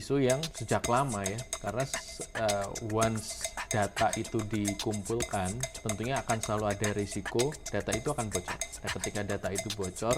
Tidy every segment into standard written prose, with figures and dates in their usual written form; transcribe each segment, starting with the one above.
isu yang sejak lama ya, karena once data itu dikumpulkan, tentunya akan selalu ada risiko data itu akan bocor. Nah, ketika data itu bocor,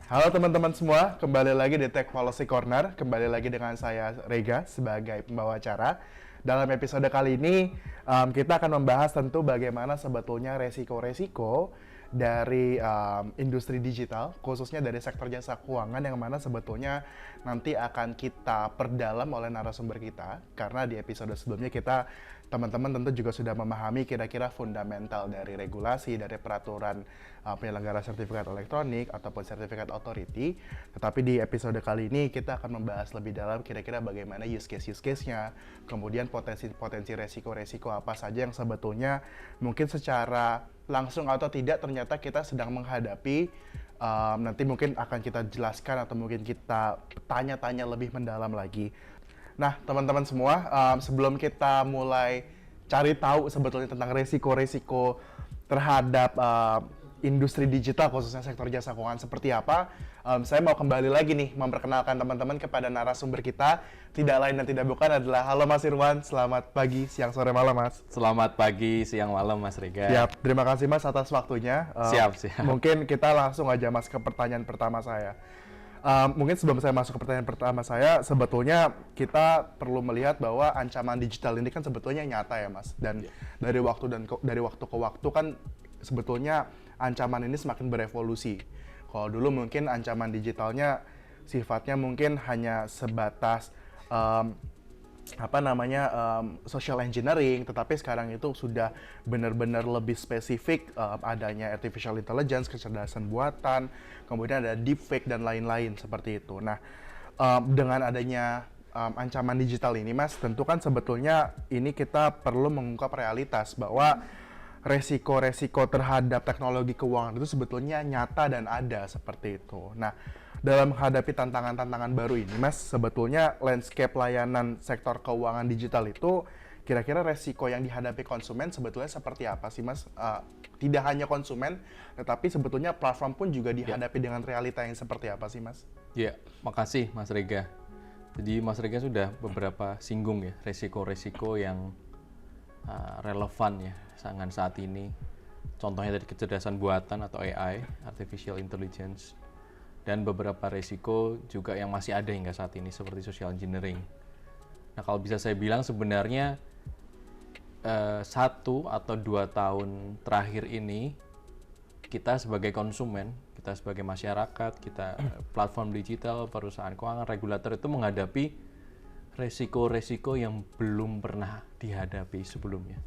Halo teman-teman semua, kembali lagi di Tech Policy Corner. Kembali lagi dengan saya Rega sebagai pembawa acara. Dalam episode kali ini, kita akan membahas tentu bagaimana sebetulnya resiko-resiko dari industri digital, khususnya dari sektor jasa keuangan yang mana sebetulnya nanti akan kita perdalam oleh narasumber kita. Karena di episode sebelumnya teman-teman tentu juga sudah memahami kira-kira fundamental dari regulasi, dari peraturan penyelenggara sertifikat elektronik ataupun sertifikat authority. Tetapi di episode kali ini kita akan membahas lebih dalam kira-kira bagaimana use case-nya, kemudian potensi resiko-resiko apa saja yang sebetulnya mungkin secara langsung atau tidak ternyata kita sedang menghadapi. Nanti mungkin akan kita jelaskan atau mungkin kita tanya-tanya lebih mendalam lagi. Nah, teman-teman semua, sebelum kita mulai cari tahu sebetulnya tentang resiko-resiko terhadap industri digital, khususnya sektor jasa keuangan seperti apa, saya mau kembali lagi nih memperkenalkan teman-teman kepada narasumber kita. Tidak lain dan tidak bukan adalah, halo Mas Irwan, selamat pagi, siang, sore, malam Mas. selamat pagi, siang, malam Mas Rega. Siap, terima kasih Mas atas waktunya. Siap. Mungkin kita langsung aja Mas ke pertanyaan pertama saya. Mungkin sebelum saya masuk ke pertanyaan pertama saya, sebetulnya kita perlu melihat bahwa ancaman digital ini kan sebetulnya nyata ya Mas. Dan dari waktu ke waktu kan sebetulnya ancaman ini semakin berevolusi. Kalau dulu mungkin ancaman digitalnya sifatnya mungkin hanya sebatas social engineering, tetapi sekarang itu sudah benar-benar lebih spesifik, adanya artificial intelligence, kecerdasan buatan, kemudian ada deepfake dan lain-lain seperti itu. Nah, dengan adanya ancaman digital ini Mas, tentu kan sebetulnya ini kita perlu mengungkap realitas bahwa resiko-resiko terhadap teknologi keuangan itu sebetulnya nyata dan ada seperti itu. Nah, dalam menghadapi tantangan-tantangan baru ini, Mas, sebetulnya landscape layanan sektor keuangan digital itu kira-kira resiko yang dihadapi konsumen sebetulnya seperti apa sih, Mas? Tidak hanya konsumen, tetapi sebetulnya platform pun juga dihadapi dengan realita yang seperti apa sih, Mas? Ya, makasih Mas Rega. Jadi Mas Rega sudah beberapa singgung ya resiko-resiko yang relevan ya sangat saat ini. Contohnya dari kecerdasan buatan atau AI, artificial intelligence, dan beberapa resiko juga yang masih ada hingga saat ini seperti social engineering. Nah, kalau bisa saya bilang sebenarnya 1 atau 2 tahun terakhir ini kita sebagai konsumen, kita sebagai masyarakat, kita platform digital, perusahaan keuangan, regulator itu menghadapi resiko-resiko yang belum pernah dihadapi sebelumnya.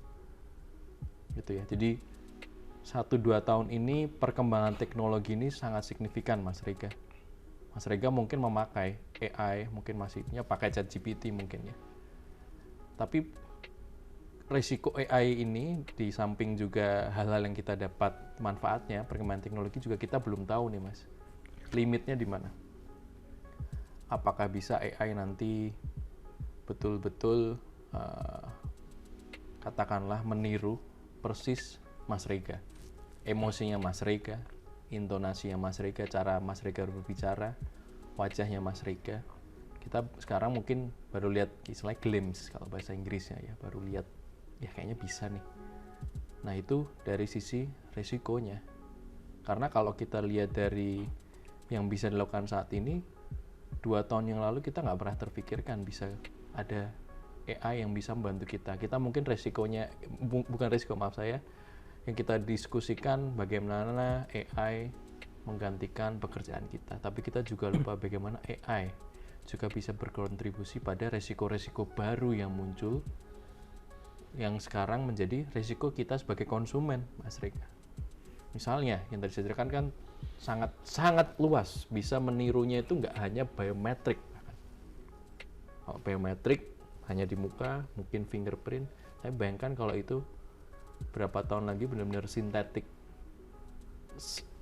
Gitu ya. Jadi 1-2 tahun ini perkembangan teknologi ini sangat signifikan Mas Rega. Mas Rega mungkin memakai AI, mungkin masih pakai ChatGPT mungkin ya. Tapi risiko AI ini di samping juga hal-hal yang kita dapat manfaatnya, perkembangan teknologi juga kita belum tahu nih Mas. Limitnya di mana? Apakah bisa AI nanti betul-betul katakanlah meniru persis Mas Rega? Emosinya Mas Rega, intonasinya Mas Rega, cara Mas Rega berbicara, wajahnya Mas Rega. Kita sekarang mungkin baru lihat istilahnya glimpse kalau bahasa Inggrisnya ya, baru lihat ya kayaknya bisa nih. Nah, itu dari sisi resikonya. Karena kalau kita lihat dari yang bisa dilakukan saat ini, 2 tahun yang lalu kita nggak pernah terpikirkan bisa ada AI yang bisa membantu kita. Kita mungkin resikonya, bukan resiko maaf saya, yang kita diskusikan bagaimana AI menggantikan pekerjaan kita. Tapi kita juga lupa bagaimana AI juga bisa berkontribusi pada resiko-resiko baru yang muncul, yang sekarang menjadi resiko kita sebagai konsumen, Mas Rega. Misalnya, yang tadi saya ceritakan kan sangat luas, bisa menirunya itu nggak hanya biometrik. Kalau biometrik hanya di muka, mungkin fingerprint, saya bayangkan kalau itu berapa tahun lagi benar-benar sintetik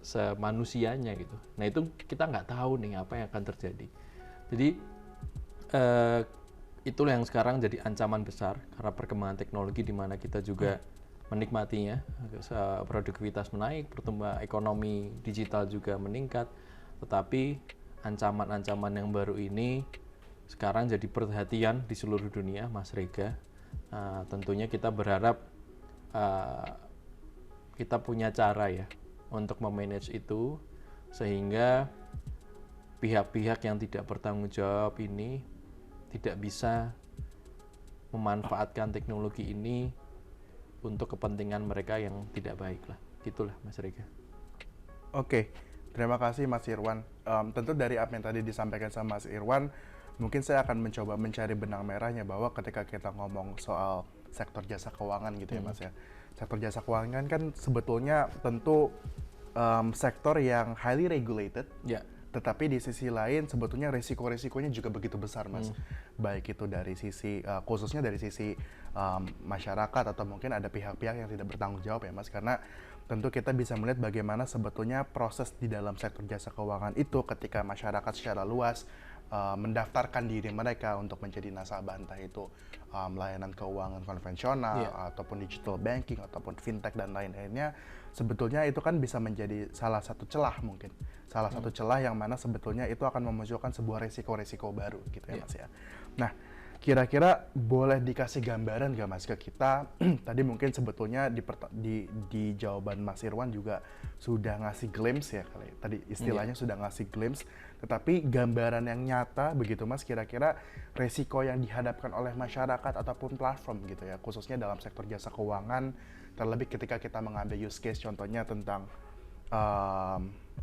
semanusianya gitu. Nah, itu kita nggak tahu nih apa yang akan terjadi. Jadi itulah yang sekarang jadi ancaman besar karena perkembangan teknologi di mana kita juga menikmatinya, produktivitas menaik, pertumbuhan ekonomi digital juga meningkat, tetapi ancaman-ancaman yang baru ini sekarang jadi perhatian di seluruh dunia, Mas Rega. Tentunya kita berharap kita punya cara ya untuk memanage itu sehingga pihak-pihak yang tidak bertanggung jawab ini tidak bisa memanfaatkan teknologi ini untuk kepentingan mereka yang tidak baik lah. Gitulah Mas Rega. Oke, terima kasih Mas Irwan. Tentu dari apa yang tadi disampaikan sama Mas Irwan, mungkin saya akan mencoba mencari benang merahnya bahwa ketika kita ngomong soal sektor jasa keuangan gitu ya Mas ya. Sektor jasa keuangan kan sebetulnya tentu sektor yang highly regulated. Ya. Tetapi di sisi lain sebetulnya resiko-resikonya juga begitu besar Mas. Baik itu dari sisi khususnya dari sisi masyarakat atau mungkin ada pihak-pihak yang tidak bertanggung jawab ya Mas, karena tentu kita bisa melihat bagaimana sebetulnya proses di dalam sektor jasa keuangan itu ketika masyarakat secara luas mendaftarkan diri mereka untuk menjadi nasabah, entah itu layanan keuangan konvensional ataupun digital banking ataupun fintech dan lain-lainnya, sebetulnya itu kan bisa menjadi salah satu celah mungkin, salah satu celah yang mana sebetulnya itu akan memunculkan sebuah resiko-resiko baru gitu ya Mas ya. Nah, kira-kira boleh dikasih gambaran nggak Mas ke kita? Tadi mungkin sebetulnya di jawaban Mas Irwan juga sudah ngasih glimpse ya kali. Tadi istilahnya sudah ngasih glimpse, tetapi gambaran yang nyata begitu Mas, kira-kira resiko yang dihadapkan oleh masyarakat ataupun platform gitu ya, khususnya dalam sektor jasa keuangan, terlebih ketika kita mengambil use case contohnya tentang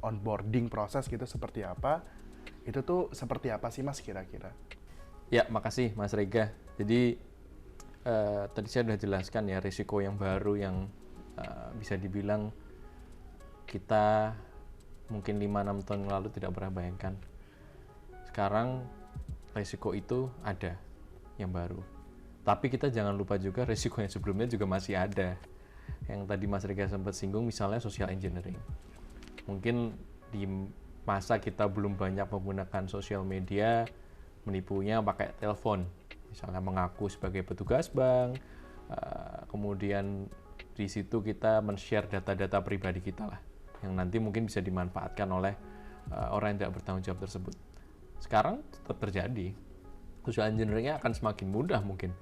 onboarding proses gitu seperti apa? Itu tuh seperti apa sih Mas kira-kira? Ya, makasih Mas Rega. Jadi tadi saya sudah jelaskan ya risiko yang baru yang bisa dibilang kita mungkin 5-6 tahun yang lalu tidak pernah bayangkan. Sekarang risiko itu ada yang baru. Tapi kita jangan lupa juga risiko yang sebelumnya juga masih ada. Yang tadi Mas Rega sempat singgung misalnya social engineering. Mungkin di masa kita belum banyak menggunakan sosial media, menipunya pakai telepon, misalnya mengaku sebagai petugas bank, kemudian di situ kita men-share data-data pribadi kita lah, yang nanti mungkin bisa dimanfaatkan oleh orang yang tidak bertanggung jawab tersebut. Sekarang tetap terjadi, social engineering-nya akan semakin mudah mungkin,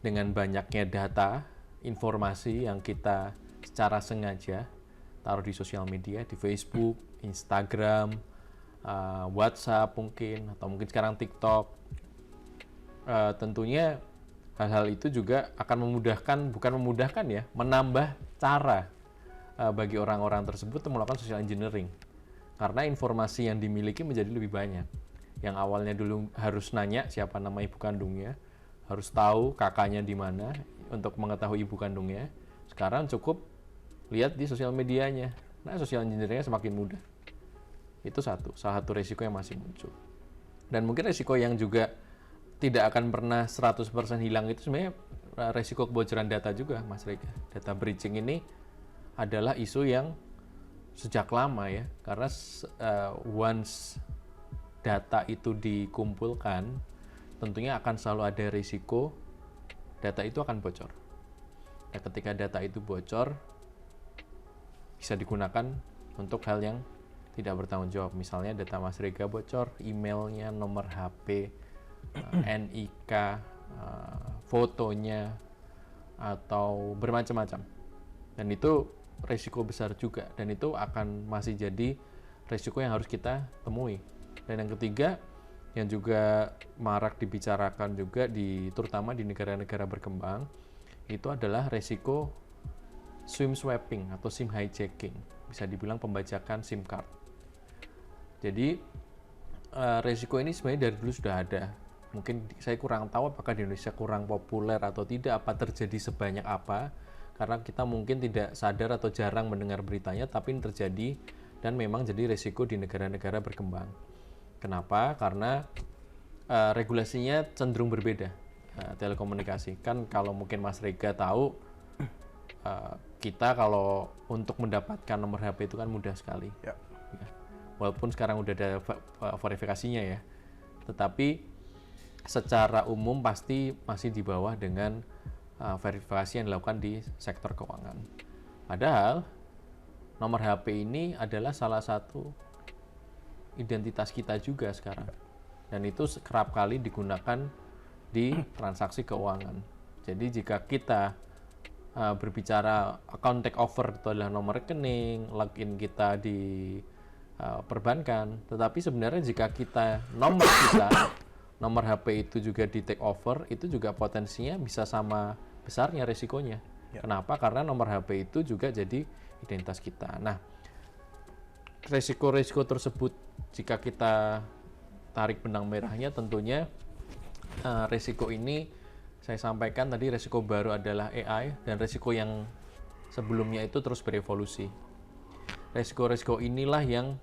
dengan banyaknya data, informasi yang kita secara sengaja taruh di sosial media, di Facebook, Instagram, WhatsApp mungkin, atau mungkin sekarang TikTok. Tentunya hal-hal itu juga akan memudahkan, bukan memudahkan ya, menambah cara bagi orang-orang tersebut untuk melakukan social engineering. Karena informasi yang dimiliki menjadi lebih banyak. Yang awalnya dulu harus nanya siapa nama ibu kandungnya, harus tahu kakaknya di mana untuk mengetahui ibu kandungnya. Sekarang cukup lihat di sosial medianya. Nah, social engineering-nya semakin mudah. Itu salah satu resiko yang masih muncul. Dan mungkin resiko yang juga tidak akan pernah 100% hilang itu sebenarnya resiko kebocoran data juga, Mas Rega. Data breaching ini adalah isu yang sejak lama ya, karena once data itu dikumpulkan, tentunya akan selalu ada risiko data itu akan bocor. Nah, ketika data itu bocor, bisa digunakan untuk hal yang tidak bertanggung jawab. Misalnya data Mas Rega bocor, emailnya, nomor HP, NIK, fotonya, atau bermacam-macam. Dan itu risiko besar juga, dan itu akan masih jadi risiko yang harus kita temui. Dan yang ketiga, yang juga marak dibicarakan juga terutama di negara-negara berkembang, itu adalah risiko SIM swapping atau SIM hijacking. Bisa dibilang pembajakan SIM card. Jadi resiko ini sebenarnya dari dulu sudah ada. Mungkin saya kurang tahu apakah di Indonesia kurang populer atau tidak, apa terjadi sebanyak apa, karena kita mungkin tidak sadar atau jarang mendengar beritanya, tapi ini terjadi dan memang jadi resiko di negara-negara berkembang. Kenapa? Karena regulasinya cenderung berbeda. Telekomunikasi kan, kalau mungkin Mas Rega tahu, kita kalau untuk mendapatkan nomor HP itu kan mudah sekali. Ya. Walaupun sekarang udah ada verifikasinya ya, tetapi secara umum pasti masih di bawah dengan verifikasi yang dilakukan di sektor keuangan. Padahal nomor HP ini adalah salah satu identitas kita juga sekarang. Dan itu kerap kali digunakan di transaksi keuangan. Jadi jika kita berbicara account takeover itu adalah nomor rekening, login kita di perbankan, tetapi sebenarnya jika nomor HP itu juga di take over, itu juga potensinya bisa sama besarnya risikonya. Ya. Kenapa? Karena nomor HP itu juga jadi identitas kita. Nah, risiko-risiko tersebut jika kita tarik benang merahnya, tentunya risiko ini saya sampaikan tadi, risiko baru adalah AI, dan risiko yang sebelumnya itu terus berevolusi. Risiko-risiko inilah yang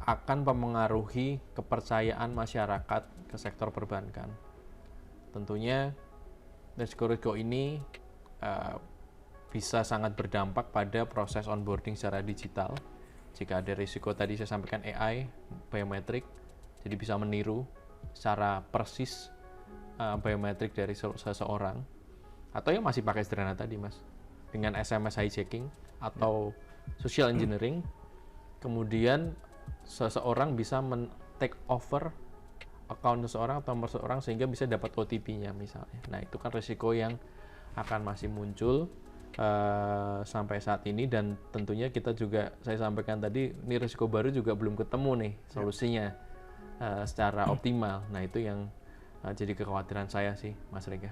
akan mempengaruhi kepercayaan masyarakat ke sektor perbankan. Tentunya risiko-risiko ini bisa sangat berdampak pada proses onboarding secara digital. Jika ada risiko tadi saya sampaikan AI, biometrik, jadi bisa meniru secara persis biometrik dari seseorang, atau yang masih pakai sederhana tadi Mas, dengan SMS hijacking atau social engineering, kemudian seseorang bisa take over account seseorang atau nomor seseorang sehingga bisa dapat OTP-nya misalnya. Nah, itu kan risiko yang akan masih muncul sampai saat ini, dan tentunya kita juga, saya sampaikan tadi, ini risiko baru juga belum ketemu nih solusinya secara optimal. Nah, itu yang jadi kekhawatiran saya sih, Mas Rega.